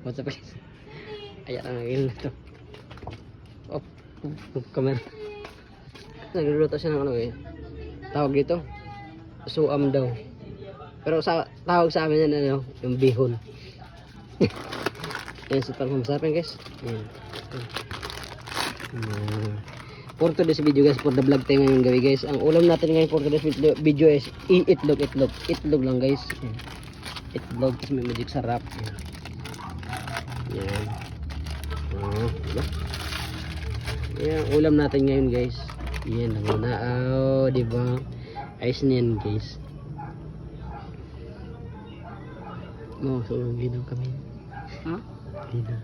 What's up guys? Ayan ang ngayon na to. Oh, camera. Nagluluto siya ng ano eh. Tawag dito. Suam daw. Pero sa tawag sa amin yan ano, yung bihon. Ayan sa pang masarap guys. Ayan. For today's video guys, for the vlog tayo ngayon gabi guys. Ang ulam natin ngayon for today's video is itlog. Itlog lang guys. Ayan. Itlog kasi may magic sarap. Ayan. Diba? Ayan, ulam natin ngayon guys. Ayan lang muna. Oh, diba? Ayos niyan guys. Oh, so ginaw kami. Ha? Ginaw.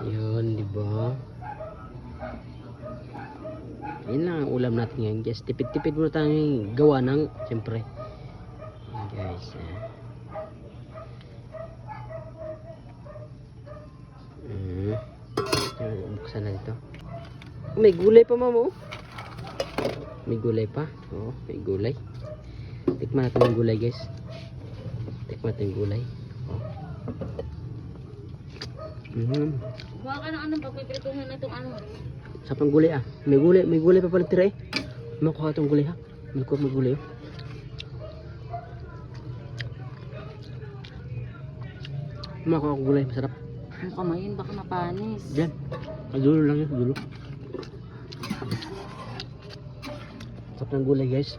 Yun, diba? Yun lang ang ulam natin ngayon guys. Tipid-tipid muna tayong gawa ng siyempre. Guys, buksan na dito. May gulay pa mama oh. May gulay pa. Oh, may gulay. Tikman natin yung gulay guys. Tikman natin yung gulay. Oh. Buha ka ng anong pagpiprituhin na itong ano. Sa pang gulay ah. May gulay pa pala tira eh. Makuha itong gulay ha. May gulay oh. Makuha akong gulay, masarap. Ang kamayin, baka mapanis. Diyan. Dulo lang yun, dulo. Sarap ng gulay guys.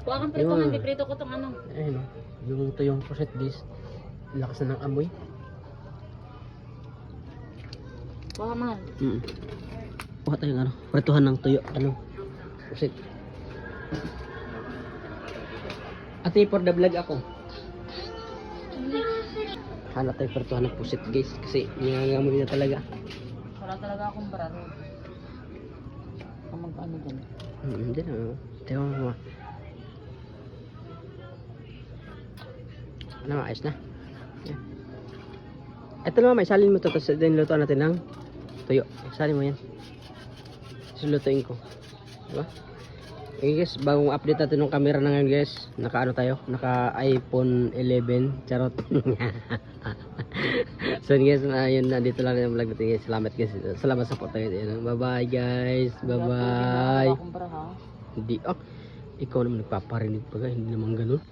Buha kang prituhin, piprito ko itong ano. Ayun oh. Yung tuyong poset dish. Lakas na ng amoy. Buha ka mahal. Buha tayong ano, prituhan ng tuyo. Ano? Poset. Ate, for the vlog ako. Hala tayo prituhan ng poset guys. Kasi nangangamoy na talaga. Wala talaga akong bararo. Kung mag-ano dyan. Hindi na. Tayo mo. Ano, ayos na. Yeah. Ito naman, may salin mo to. Tapos nilutuan natin ng tuyo. Salin mo yan. Sulutuin ko. Diba? Okay guys, bagong update natin ng camera na ngayon guys. Naka ano tayo? Naka iPhone 11. Charot. So guys, yun na. Dito lang yung vlog natin guys. Salamat guys. Salamat sa support guys. Bye bye guys. Bye bye. Hindi. Oh, ikaw naman nagpaparinig pa guys. Hindi naman ganun.